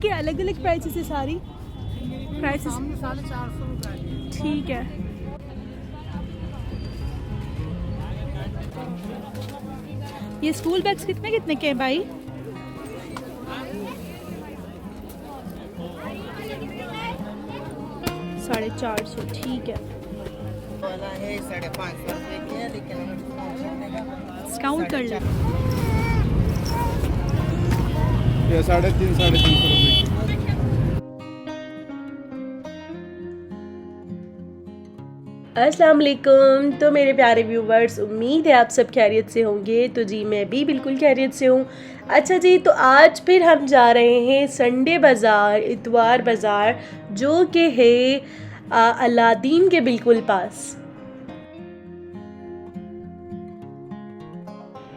के अलग अलग प्राइसेस है सारी प्राइसेस 450 रुपये। ठीक है। ये स्कूल बैग्स कितने कितने के हैं भाई? 450 ठीक है। वाला है 550 रुपये की है, लेकिन अगर डिस्काउंट चलेगा डिस्काउंट कर ले। ये 350 रुपये की। अस्सलाम वालेकुम। तो मेरे प्यारे व्यूवर्स, उम्मीद है आप सब खैरियत से होंगे। तो जी मैं भी बिल्कुल खैरियत से हूँ। अच्छा जी, तो आज फिर हम जा रहे हैं संडे बाज़ार, इतवार बाज़ार, जो कि है अलादीन के बिल्कुल पास।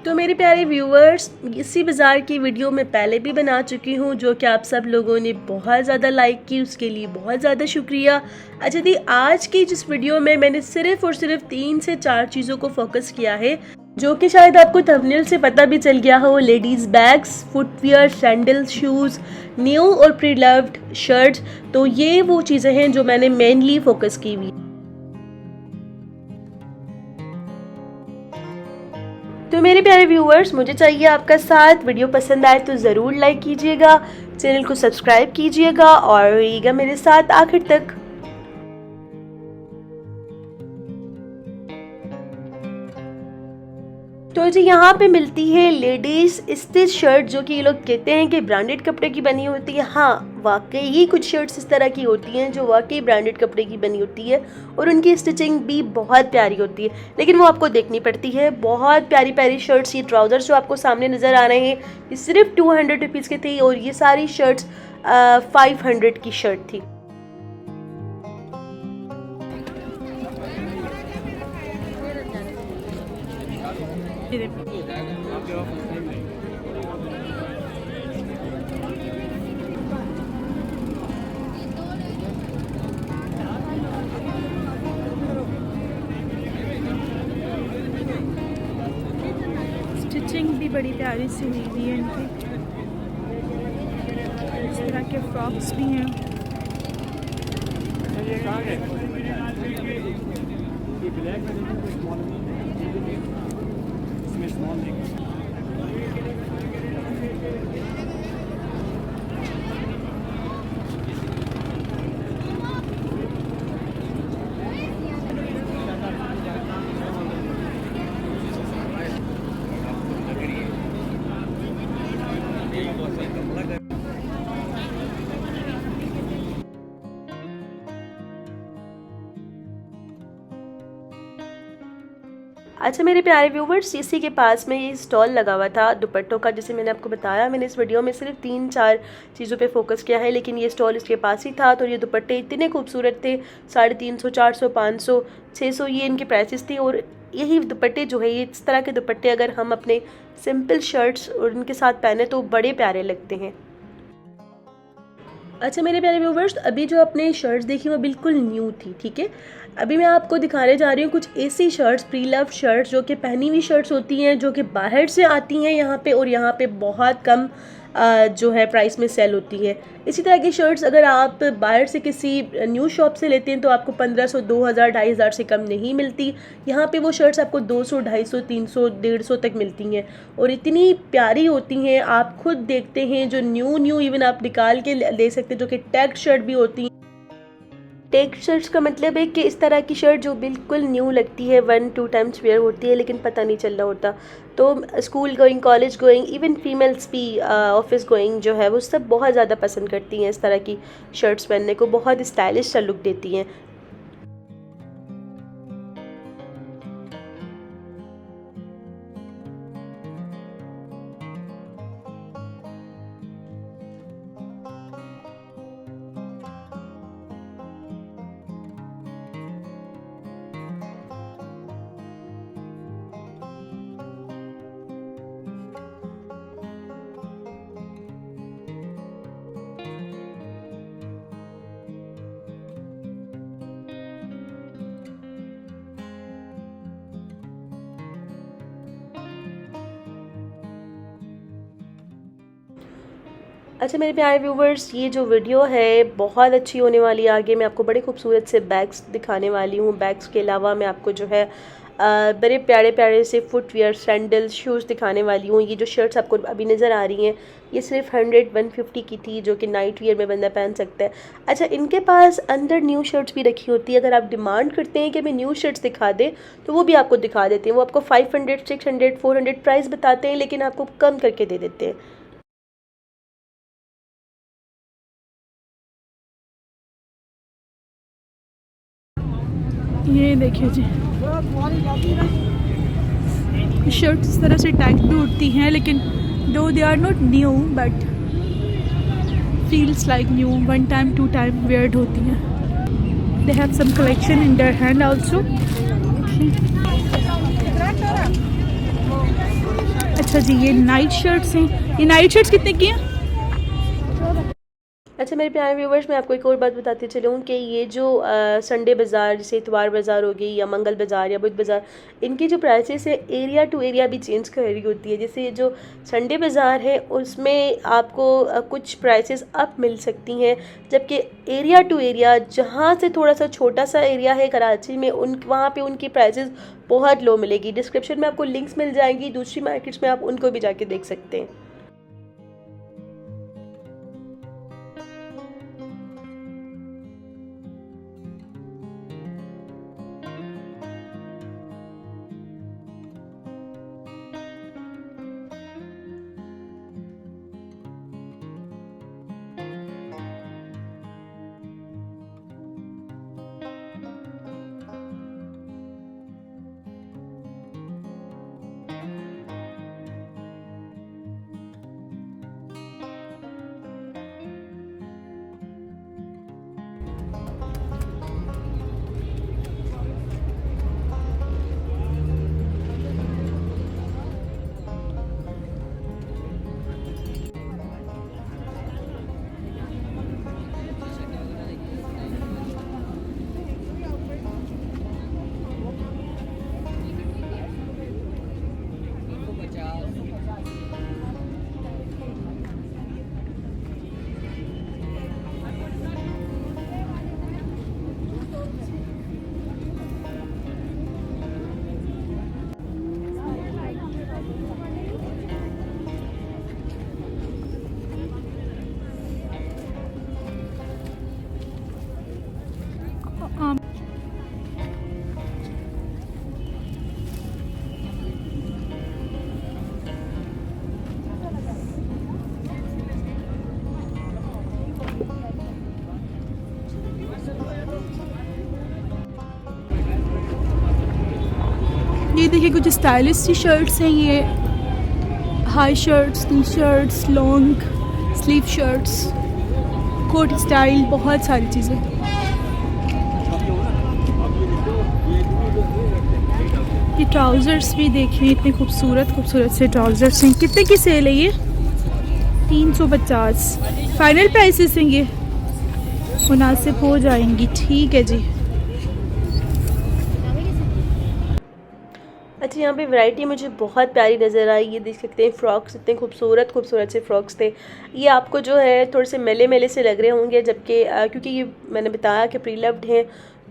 तो मेरे प्यारे व्यूवर्स, इसी बाज़ार की वीडियो मैं पहले भी बना चुकी हूँ, जो कि आप सब लोगों ने बहुत ज़्यादा लाइक की, उसके लिए बहुत ज़्यादा शुक्रिया। अच्छा दी, आज की जिस वीडियो में मैंने सिर्फ़ और सिर्फ 3 से 4 चीज़ों को फोकस किया है, जो कि शायद आपको थंबनेल से पता भी चल गया हो। Ladies bags, footwear, sandals, shoes, new और प्री लव्ड शर्ट्स। तो ये वो चीज़ें हैं जो मैंने मेनली फोकस की हुई। तो मेरे प्यारे व्यूअर्स, मुझे चाहिए आपका साथ। वीडियो पसंद आए तो ज़रूर लाइक कीजिएगा, चैनल को सब्सक्राइब कीजिएगा और रहिएगा मेरे साथ आखिर तक। तो जी यहाँ पे मिलती है लेडीज़ स्टिच शर्ट, जो कि ये लोग कहते हैं कि ब्रांडेड कपड़े की बनी होती है। हाँ, वाकई ही कुछ शर्ट्स इस तरह की होती हैं जो वाकई ब्रांडेड कपड़े की बनी होती है और उनकी स्टिचिंग भी बहुत प्यारी होती है, लेकिन वो आपको देखनी पड़ती है। बहुत प्यारी प्यारी शर्ट्स। ये ट्राउज़र्स जो आपको सामने नज़र आ रहे हैं, ये सिर्फ 200 रुपीज़ के थे और ये सारी शर्ट्स 500 की शर्ट थी। स्टिचिंग भी बड़ी प्यारी सी हुई हुई है इनकी। इस तरह के फ्रॉक्स भी हैं। अच्छा मेरे प्यारे व्यूवर्स, इसी के पास में ये स्टॉल लगा हुआ था दुपट्टों का। जैसे मैंने आपको बताया, मैंने इस वीडियो में सिर्फ 3-4 चीज़ों पे फोकस किया है, लेकिन ये स्टॉल इसके पास ही था। तो ये दुपट्टे इतने खूबसूरत थे, 350, 400, 500, 600 ये इनके प्राइसेस थी। और यही दुपट्टे जो है, ये इस तरह के दुपट्टे अगर हम अपने सिंपल शर्ट्स और इनके साथ पहने तो बड़े प्यारे लगते हैं। अच्छा मेरे प्यारे व्यूवर्स, अभी जो आपने शर्ट्स देखी वो बिल्कुल न्यू थी, ठीक है। अभी मैं आपको दिखाने जा रही हूँ कुछ ऐसी शर्ट्स, प्री लव शर्ट्स, जो कि पहनी हुई शर्ट्स होती हैं, जो कि बाहर से आती हैं यहाँ पे और यहाँ पे बहुत कम जो है प्राइस में सेल होती है। इसी तरह की शर्ट्स अगर आप बाहर से किसी न्यू शॉप से लेते हैं तो आपको 1500, 2000, 2500 से कम नहीं मिलती। यहाँ पे वो शर्ट्स आपको 200, 250, 300, 150 तक मिलती हैं और इतनी प्यारी होती हैं। आप खुद देखते हैं, जो न्यू इवन आप निकाल के ले सकते हैं, जो कि टैग शर्ट भी होती हैं। टेक शर्ट्स का मतलब है कि इस तरह की शर्ट जो बिल्कुल न्यू लगती है, 1-2 टाइम्स वेयर होती है, लेकिन पता नहीं चल रहा होता। तो school going, college going, even females भी ऑफिस गोइंग जो है वो सब बहुत ज़्यादा पसंद करती हैं इस तरह की शर्ट्स पहनने को। बहुत स्टाइलिश सा लुक देती हैं। अच्छा मेरे प्यारे व्यूवर्स, ये जो वीडियो है बहुत अच्छी होने वाली है। आगे मैं आपको बड़े खूबसूरत से बैग्स दिखाने वाली हूँ। बैग्स के अलावा मैं आपको जो है बड़े प्यारे प्यारे से फुटवेयर, सैंडल, शूज़ दिखाने वाली हूँ। ये जो शर्ट्स आपको अभी नज़र आ रही हैं ये सिर्फ 100-150 की थी, जो कि नाइट वियर में बंदा पहन सकता है। अच्छा, इनके पास अंदर न्यू शर्ट्स भी रखी होती है। अगर आप डिमांड करते हैं कि हमें न्यू शर्ट्स दिखा दें तो वो भी आपको दिखा देते हैं। वो आपको 500, 600, 400 प्राइस बताते हैं, लेकिन आपको कम करके दे देते हैं। ये देखिए जी, शर्ट इस तरह से टाइट भी उठती हैं, लेकिन though they are not new but feels like new, 1 time 2 time weared होती हैं। They have some collection in their hand also. अच्छा जी, ये नाइट शर्ट्स हैं। ये नाइट शर्ट्स कितने की हैं? अच्छा मेरे प्यारे व्यूवर्स, मैं आपको एक और बात बताती चलूँ कि ये जो संडे बाज़ार, जैसे इतवार बाज़ार हो गई या मंगल बाज़ार या बुध बाज़ार, इनकी जो प्राइसेस है एरिया टू एरिया भी चेंज कर रही होती है। जैसे ये जो संडे बाज़ार है उसमें आपको कुछ प्राइसेस अप मिल सकती हैं, जबकि एरिया टू एरिया, जहाँ से थोड़ा सा छोटा सा एरिया है कराची में, वहाँ पर उनकी प्राइसेस बहुत लो मिलेगी। डिस्क्रिप्शन में आपको लिंक्स मिल जाएंगी, दूसरी मार्केट्स में आप उनको भी जाके देख सकते हैं। ये देखिए कुछ स्टाइलिश सी शर्ट्स हैं। ये high shirts, T shirts, long sleeve shirts, coat style, बहुत सारी चीज़ें। ये ट्राउज़र्स भी देखें, इतने खूबसूरत खूबसूरत से ट्राउज़र्स हैं। कितने की सेल है ये? 350 फाइनल प्राइसेस हैं, ये मुनासिब हो जाएंगी। ठीक है जी। अच्छा, यहाँ पे वैरायटी मुझे बहुत प्यारी नज़र आई। ये देख सकते हैं फ्रॉक्स, इतने खूबसूरत खूबसूरत से फ्रॉक्स थे। ये आपको जो है थोड़े से मेले मेले से लग रहे होंगे, जबकि क्योंकि ये मैंने बताया कि प्री लव्ड हैं,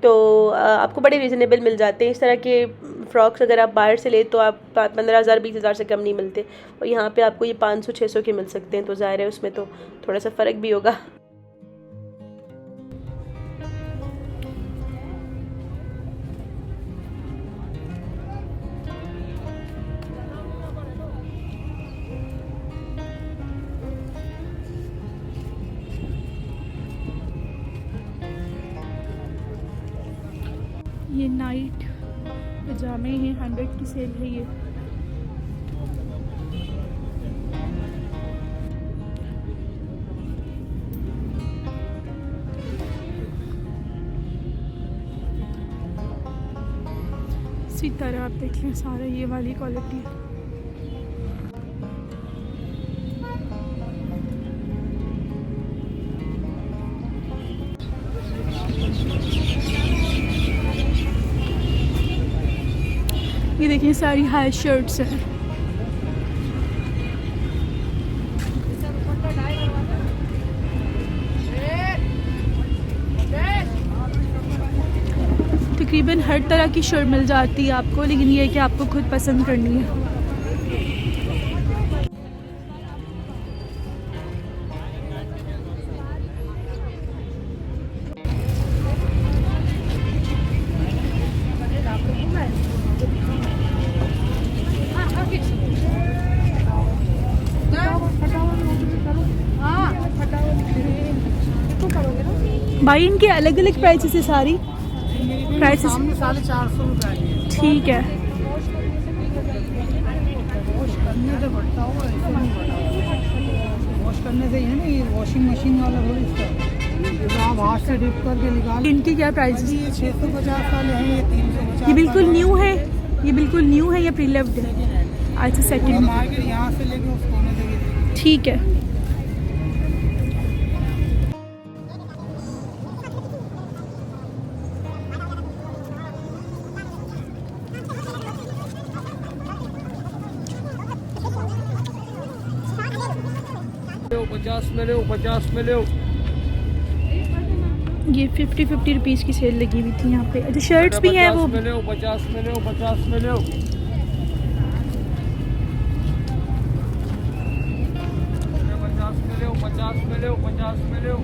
तो आपको बड़े रीज़नेबल मिल जाते हैं। इस तरह के फ़्रॉक्स अगर आप बाहर से ले तो आप 15,000 20,000 से कम नहीं मिलते, और यहाँ पे आपको ये 500-600 के मिल सकते हैं। तो ज़ाहिर है उसमें तो थोड़ा सा फ़र्क भी होगा। ये नाइट पजामे हैं, 100 की सेल है ये। इसी तरह आप देख लें, सारा ये वाली क्वालिटी है। ये देखिए सारी हाई शर्ट्स हैं। तकरीबन हर तरह की शर्ट मिल जाती है आपको, लेकिन ये है कि आपको खुद पसंद करनी है। भाई इनके अलग अलग प्राइसेस है सारी प्राइसेस? 450 रुपये। ठीक है। वॉश करने से है ना, ये वॉशिंग मशीन वाला हो इसका, आप हाथ से डिप करके निकाल। इनकी क्या प्राइसेस? ये 650 वाले हैं, ये 350। ये बिल्कुल न्यू है? ये बिल्कुल न्यू है या प्रीलव्ड है? अच्छा सेकंड। मार्केट यहाँ से लेके उस कोने से। ठीक है। ये 50-50 रुपीज़ की सेल लगी हुई थी यहाँ पे। अच्छा शर्ट्स भी हैं वो? 50 में लो 50 में लो। 50 में लो 50 में लो।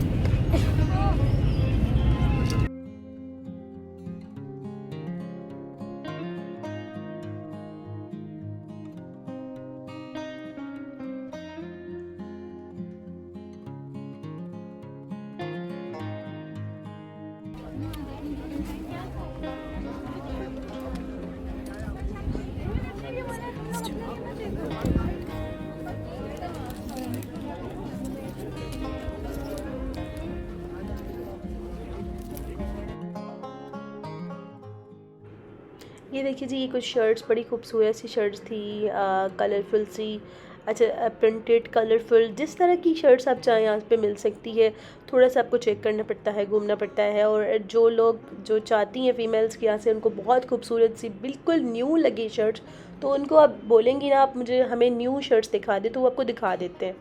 ये देखिए जी, ये कुछ शर्ट्स बड़ी खूबसूरत सी शर्ट्स थी, कलरफुल सी। अच्छा प्रिंटेड कलरफुल, जिस तरह की शर्ट्स आप चाहें यहाँ पे मिल सकती है। थोड़ा सा आपको चेक करना पड़ता है, घूमना पड़ता है। और जो लोग जो चाहती हैं फ़ीमेल्स के यहाँ से, उनको बहुत खूबसूरत सी बिल्कुल न्यू लगी शर्ट्स, तो उनको आप बोलेंगी ना, आप मुझे हमें न्यू शर्ट्स दिखा दें, तो वो आपको दिखा देते हैं।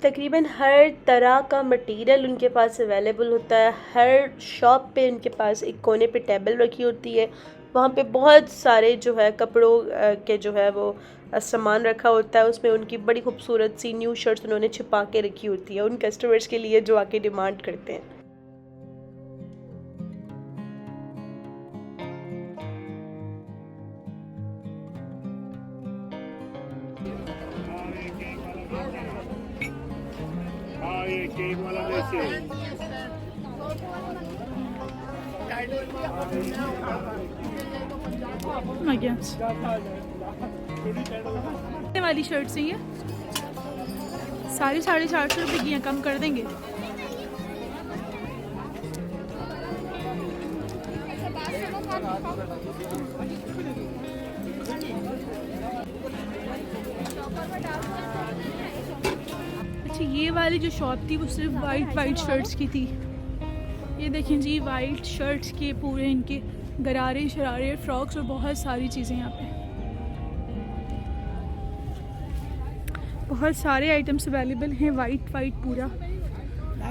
तकरीबन हर तरह का मटेरियल उनके पास अवेलेबल होता है। हर शॉप पे उनके पास एक कोने पे टेबल रखी होती है, वहाँ पे बहुत सारे जो है कपड़ों के जो है वो सामान रखा होता है। उसमें उनकी बड़ी खूबसूरत सी न्यू शर्ट्स उन्होंने छिपा के रखी होती है उन कस्टमर्स के लिए जो आके डिमांड करते हैं। ये केक वाला देखिए। वाली शर्ट से ये सारी 450 रुपये की हैं, कम कर देंगे? अच्छा ये वाली जो शॉप थी वो सिर्फ वाइट शर्ट्स की थी। ये देखें जी, वाइट शर्ट्स के पूरे इनके गरारे शरारे फ्रॉक्स और बहुत सारी चीज़ें यहाँ पे, बहुत सारे आइटम्स अवेलेबल हैं। वाइट पूरा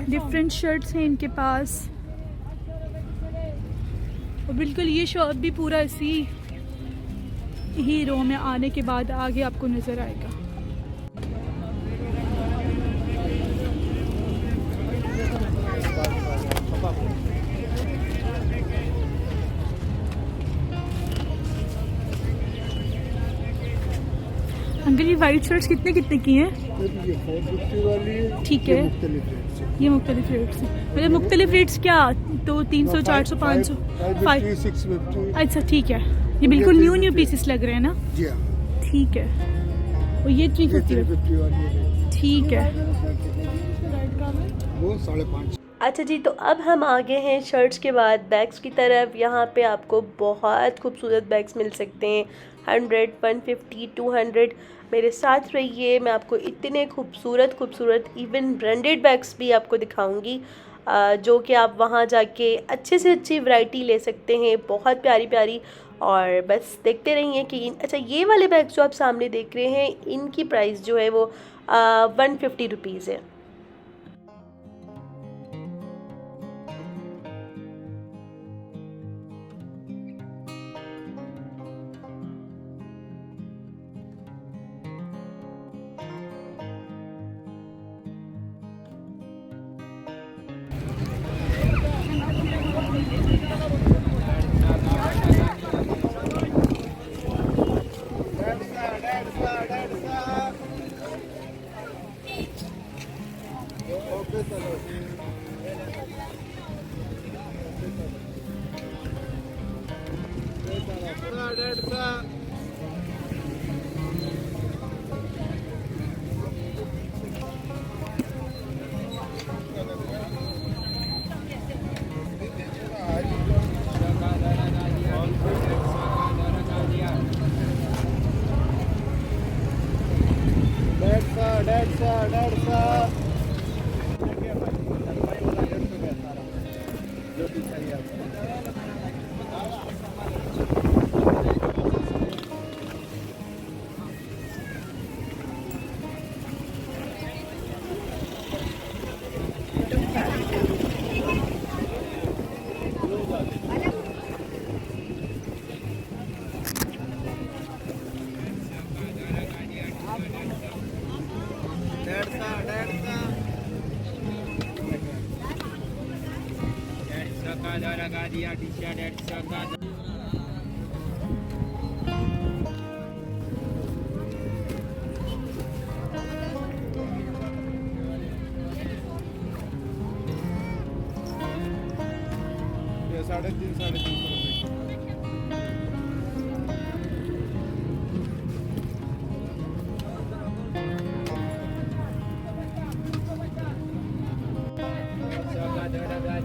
डिफरेंट शर्ट्स हैं इनके पास। और बिल्कुल ये शॉप भी पूरा इसी ही रो में आने के बाद आगे आपको नज़र आएगा। अंकल ये वाइट शर्ट्स कितने की हैं? ये 450 वाली है। ठीक है, ये मुख्तलिफ रेट्स हैं। मतलब मुख्तलिफ रेट्स क्या? तो 300, 400, 500, 650। अच्छा ठीक है। ये बिल्कुल न्यू पीसेस लग रहे हैं ना? जी हाँ। ठीक है। और ये 350 वाली है। ठीक है। वो 550। अच्छा जी, तो अब हम आगे हैं शर्ट्स के बाद बैग्स की तरफ। यहाँ पे आपको बहुत खूबसूरत बैग्स मिल सकते हैं, 100, 150, 200। मेरे साथ रहिए, मैं आपको इतने खूबसूरत इवन ब्रांडेड बैग्स भी आपको दिखाऊंगी, जो कि आप वहाँ जाके अच्छे से अच्छी वैरायटी ले सकते हैं, बहुत प्यारी। और बस देखते रहिए कि अच्छा ये वाले बैग्स जो आप सामने देख रहे हैं, इनकी प्राइस जो है वो 150 रुपीज़ है।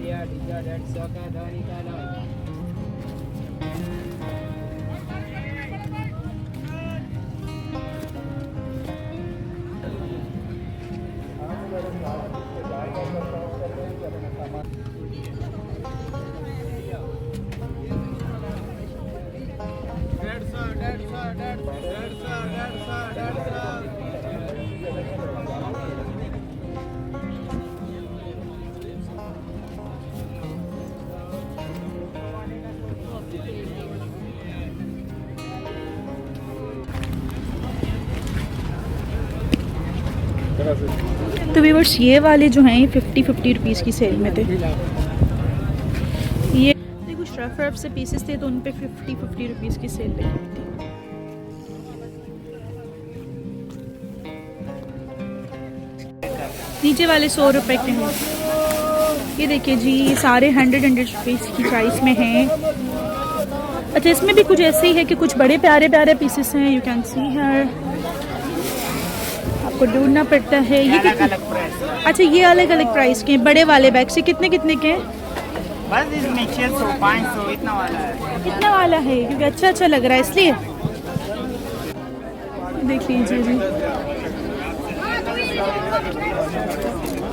ये 350 रुपये। तो व्यूअर्स ये वाले जो हैं 50 रुपीज़ की सेल में थे। ये कुछ रफ रफ से पीसेस थे तो उन पे 50 रुपीज़ की सेल लगी थी। नीचे वाले 100 रुपए के हैं। ये देखिए जी, ये सारे 100 रुपीज़ की प्राइस में हैं। अच्छा, इसमें भी कुछ ऐसे ही है कि कुछ बड़े प्यारे प्यारे पीसेस हैं। यू कैन सी हियर, आपको ढूंढना पड़ता है। ये अच्छा, ये अलग अलग प्राइस के हैं। बड़े वाले बैग से कितने कितने के हैं? बस इसमें 600 500 इतना वाला है। कितना वाला है? क्योंकि अच्छा अच्छा लग रहा है इसलिए। देख लीजिए जी,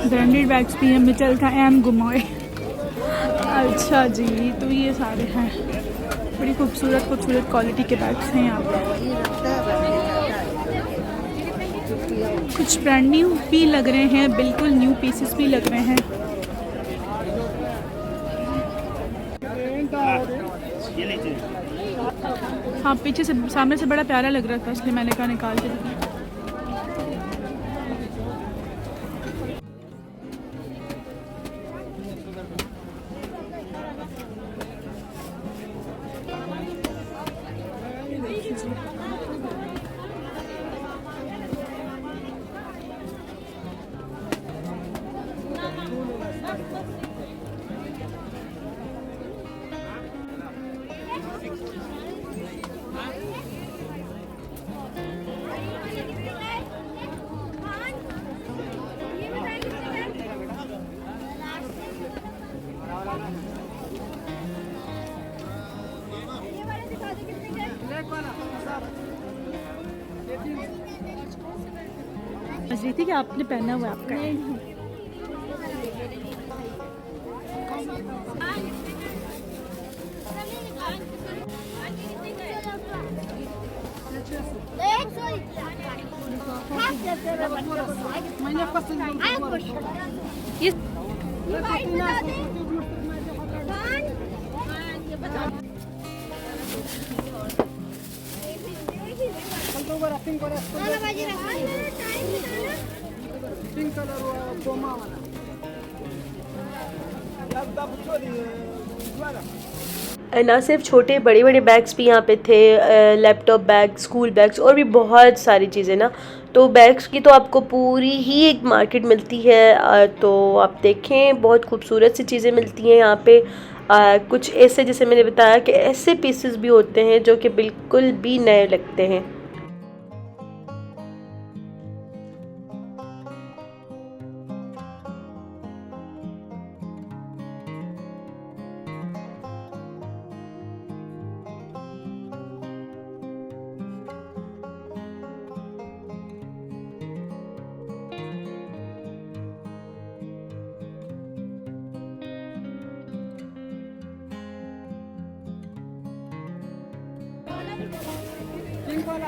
ब्रांडेड बैग्स भी हैं। मिचल का एम गुमोए। अच्छा जी, तो ये सारे हैं। बड़ी खूबसूरत खूबसूरत क्वालिटी के बैग्स हैं यहाँ पे। कुछ ब्रांड न्यू भी लग रहे हैं, बिल्कुल न्यू पीसेस भी लग रहे हैं। हाँ, पीछे से सामने से बड़ा प्यारा लग रहा था, इसलिए मैंने कहा निकाल के दिखाऊं। समझ रही थी कि आपने पहना हुआ है आपका। ये पिंक कलर गोमा वाला ना सिर्फ छोटे बड़े बड़े बैग्स भी यहाँ पे थे, लैपटॉप बैग, स्कूल बैग्स और भी बहुत सारी चीज़ें ना। तो बैग्स की तो आपको पूरी ही एक मार्केट मिलती है। तो आप देखें बहुत खूबसूरत सी चीज़ें मिलती हैं यहाँ पे। कुछ ऐसे जैसे मैंने बताया कि ऐसे पीसेस भी होते हैं जो कि बिल्कुल भी नए लगते हैं।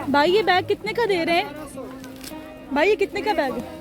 भाई ये बैग कितने का दे रहे हैं? भाई ये कितने का बैग है?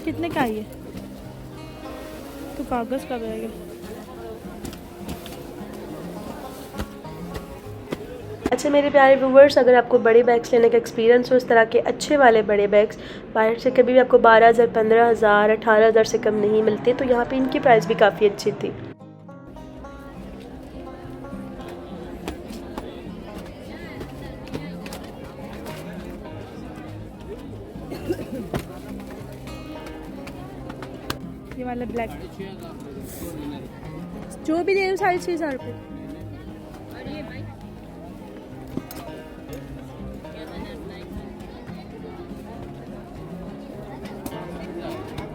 कितने का है ये? तो कागज़ का बैग है। अच्छा मेरे प्यारे व्यूवर्स, अगर आपको बड़े बैग्स लेने का एक्सपीरियंस हो, इस तरह के अच्छे वाले बड़े बैग्स बाहर से कभी भी आपको 12,000, 15,000, 18,000 से कम नहीं मिलते, तो यहाँ पे इनकी प्राइस भी काफ़ी अच्छी थी। ये वाला ब्लैक जो भी दे 6,500 रुपये।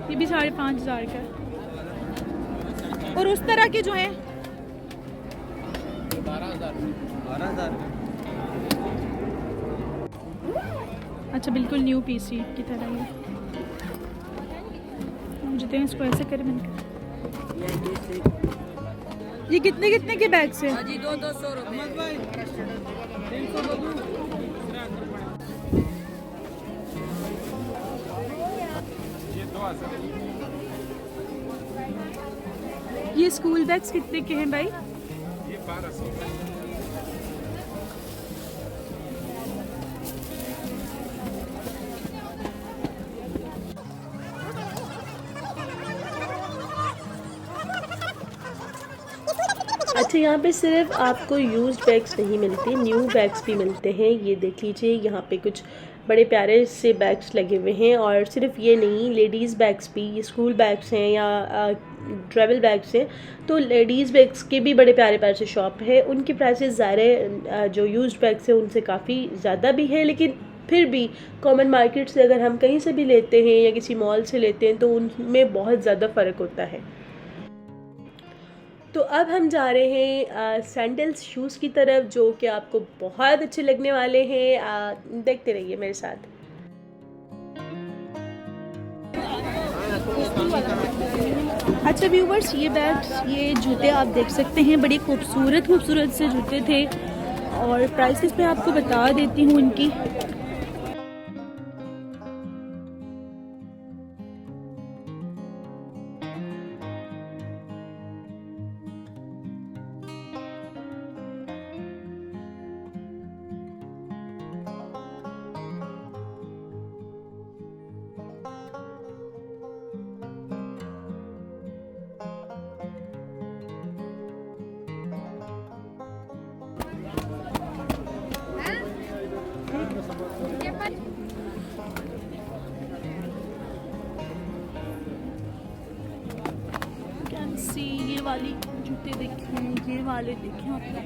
ये भी 5,500 का है। और उस तरह के जो हैं 12,000। अच्छा बिल्कुल न्यू पीसी की तरह ही मुझे इसको ऐसे करे मैंने। ये कितने कितने के बैग से? जी 200 रुपये। ये स्कूल बैग्स कितने के हैं भाई? ये 1200। अच्छा यहाँ पे सिर्फ आपको यूज्ड बैग्स नहीं मिलते, न्यू बैग्स भी मिलते हैं। ये देख लीजिए यहाँ पे कुछ बड़े प्यारे से बैग्स लगे हुए हैं। और सिर्फ ये नहीं, लेडीज़ बैग्स भी, ये स्कूल बैग्स हैं या ट्रैवल बैग्स हैं, तो लेडीज़ बैग्स के भी बड़े प्यारे प्यारे से शॉप है। उनकी प्राइसेस ज़ाहिर जो यूज्ड बैग्स हैं उनसे काफ़ी ज़्यादा भी है, लेकिन फिर भी कॉमन मार्केट से अगर हम कहीं से भी लेते हैं या किसी मॉल से लेते हैं तो उनमें बहुत ज़्यादा फ़र्क होता है। तो अब हम जा रहे हैं सैंडल्स शूज़ की तरफ, जो कि आपको बहुत अच्छे लगने वाले हैं। देखते रहिए मेरे साथ। अच्छा व्यूवर्स, ये बैग्स, ये जूते आप देख सकते हैं, बड़े खूबसूरत खूबसूरत से जूते थे। और प्राइसेस मैं आपको बता देती हूँ इनकी। ये वाली जूते देखें, ये वाले देखें आप लोग।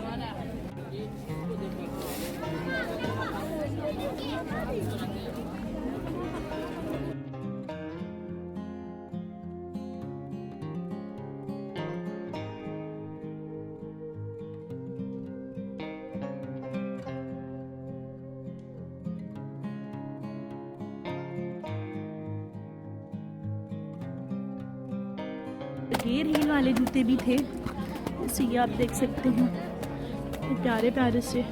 बगैर हील वाले जूते भी थे, जैसे ये आप देख सकते हैं, ये प्यारे प्यारे से।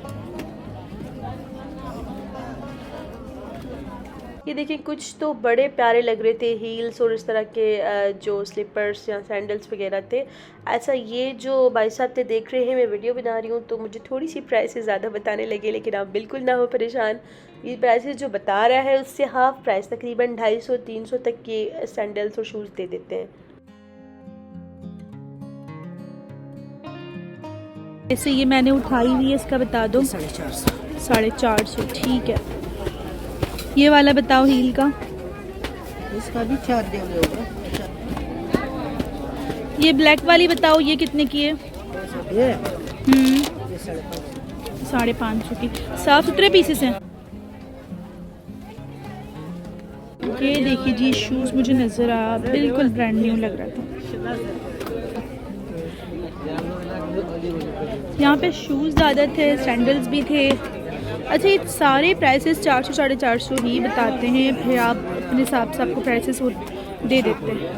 ये देखिए कुछ तो बड़े प्यारे लग रहे थे हील्स और इस तरह के जो स्लीपर्स या सैंडल्स वगैरह थे। ऐसा ये जो भाई साहब थे देख रहे हैं, मैं वीडियो बना रही हूँ तो मुझे थोड़ी सी प्राइसेस ज़्यादा बताने लगे, लेकिन आप बिल्कुल ना हो परेशान। ये प्राइसेस जो बता रहा है उससे हाफ प्राइस, तकरीबन 250-300 तक के सैंडल्स और शूज़ दे देते हैं। जैसे ये मैंने उठाई हुई है, इसका बता दो। 450। 450, ठीक है। ये वाला बताओ हील का। इसका भी 4 दे होगा। ये ब्लैक वाली बताओ, ये कितने की है? ये 550 की। साफ सुथरे पीसेस हैं। ये देखिए जी, शूज़ मुझे नज़र आया, बिल्कुल ब्रांड न्यू लग रहा था। यहाँ पे शूज़ ज़्यादा थे, सैंडल्स भी थे। अच्छा, ये सारे प्राइसेस 400-450 ही बताते हैं, फिर आप अपने हिसाब से आपको प्राइसेस वो दे देते हैं।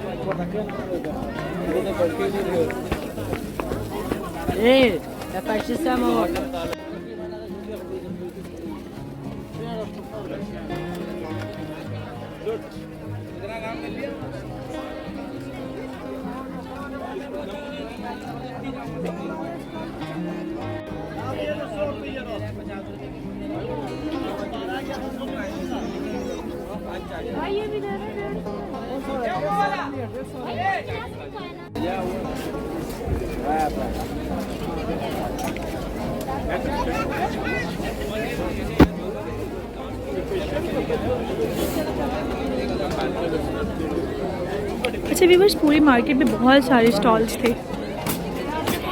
अच्छा व्यूअर्स, पूरी मार्केट में बहुत सारे स्टॉल्स थे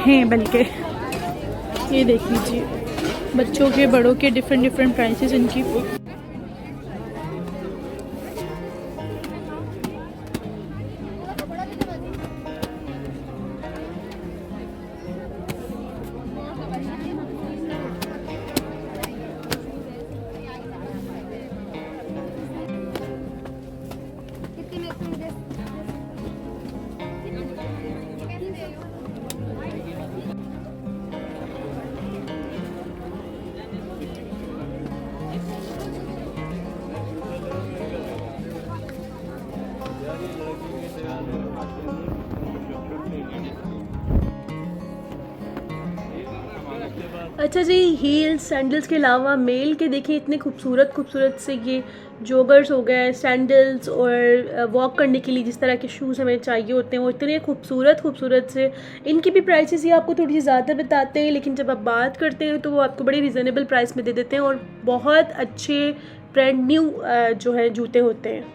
हैं, बल्कि ये देख लीजिए, बच्चों के बड़ों के डिफरेंट प्राइसेस इनकी। अच्छा जी, हील्स सैंडल्स के अलावा मेल के देखिए इतने खूबसूरत से ये जॉगर्स हो गए, सैंडल्स और वॉक करने के लिए जिस तरह के शूज़ हमें चाहिए होते हैं वो इतने खूबसूरत से। इनकी भी प्राइसेस ही आपको थोड़ी सी ज़्यादा बताते हैं, लेकिन जब आप बात करते हैं तो वो आपको बड़ी रिजनेबल प्राइस में दे देते हैं और बहुत अच्छे ब्रांड न्यू जो है जूते होते हैं।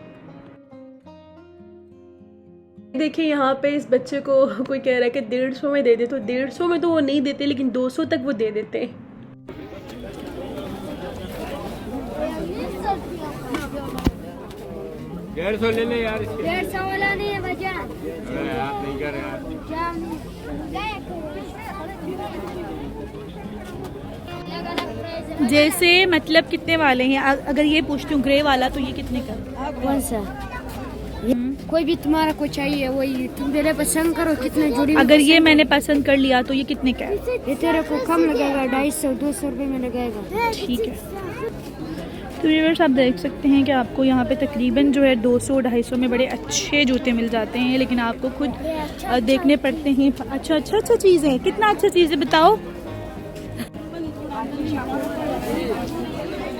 देखिए यहाँ पे इस बच्चे को कोई कह रहा है कि 150 में दे दे, तो 150 में तो वो नहीं देते, लेकिन 200 तक वो दे देते हैं। डेढ़ सौ ले ले यार, 150 वाला नहीं है भैया। आप नहीं कर रहे यार। जैसे मतलब कितने वाले हैं? अगर ये पूछती हूँ ग्रे वाला, तो ये कितने का? कौन सा? कोई भी तुम्हारा को चाहिए वही तुम मेरे पसंद करो, कितने जोड़ी। अगर ये मैंने पसंद कर लिया तो ये कितने का है? ये तेरे को कम लगेगा, 250-200 रुपये में लगेगा। ठीक है। तो व्यूअर्स आप देख सकते हैं कि आपको यहाँ पे तकरीबन जो है 200-250 में बड़े अच्छे जूते मिल जाते हैं, लेकिन आपको खुद देखने पड़ते हैं। अच्छा चीज़ है, कितना अच्छा चीज़ है बताओ।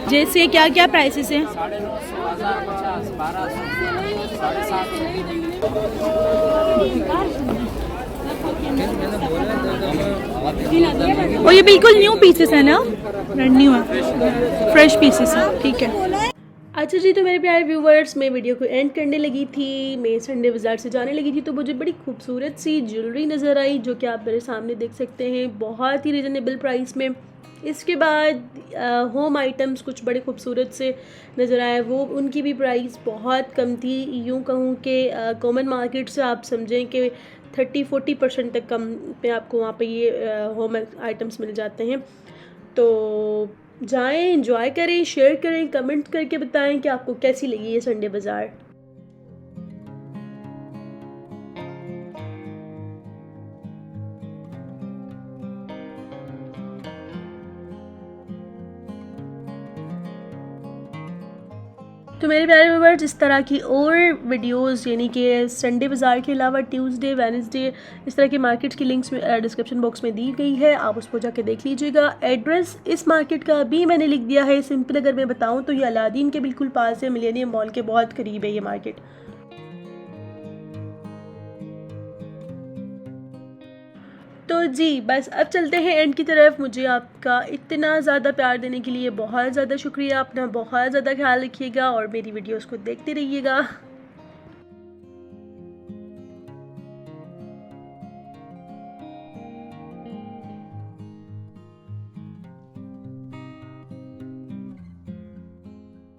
जैसे क्या क्या प्राइसेस हैं? 1200 और ये बिल्कुल न्यू पीसेस है ना? न्यू है, फ्रेश पीसेस है, ठीक है। अच्छा जी, तो मेरे प्यारे व्यूवर्स, मैं वीडियो को एंड करने लगी थी, मैं संडे बाज़ार से जाने लगी थी, तो मुझे बड़ी खूबसूरत सी ज्वेलरी नज़र आई, जो कि आप मेरे सामने देख सकते हैं, बहुत ही रिजनेबल प्राइस में। इसके बाद होम आइटम्स कुछ बड़े खूबसूरत से नज़र आए, वो उनकी भी प्राइस बहुत कम थी। यूँ कहूँ कि कॉमन मार्केट से आप समझें कि 30-40% तक कम पे आपको वहाँ पे ये होम आइटम्स मिल जाते हैं। तो जाएं, एंजॉय करें, शेयर करें, कमेंट करके बताएं कि आपको कैसी लगी ये संडे बाज़ार। मेरे प्यारे व्यूअर्स, इस तरह की और वीडियोस यानी कि संडे बाज़ार के अलावा ट्यूसडे, वेडनेसडे इस तरह की मार्केट्स की लिंक्स में डिस्क्रिप्शन बॉक्स में दी गई है, आप उसको जाके देख लीजिएगा। एड्रेस इस मार्केट का भी मैंने लिख दिया है। सिंपल अगर मैं बताऊं तो ये अलादीन के बिल्कुल पास है, मिलेनियम मॉल के बहुत करीब है ये मार्केट। तो जी बस अब चलते हैं एंड की तरफ। मुझे आपका इतना ज़्यादा प्यार देने के लिए बहुत ज़्यादा शुक्रिया। अपना बहुत ज़्यादा ख्याल रखिएगा और मेरी वीडियोस को देखते रहिएगा।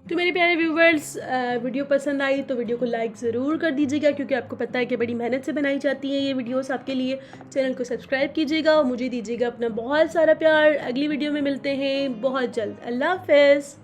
तो मेरे प्यारे व्यूवर्स, वीडियो पसंद आई तो वीडियो को लाइक ज़रूर कर दीजिएगा, क्योंकि आपको पता है कि बड़ी मेहनत से बनाई जाती हैं ये वीडियोस आपके लिए। चैनल को सब्सक्राइब कीजिएगा और मुझे दीजिएगा अपना बहुत सारा प्यार। अगली वीडियो में मिलते हैं बहुत जल्द। अल्लाह हाफ़िज़।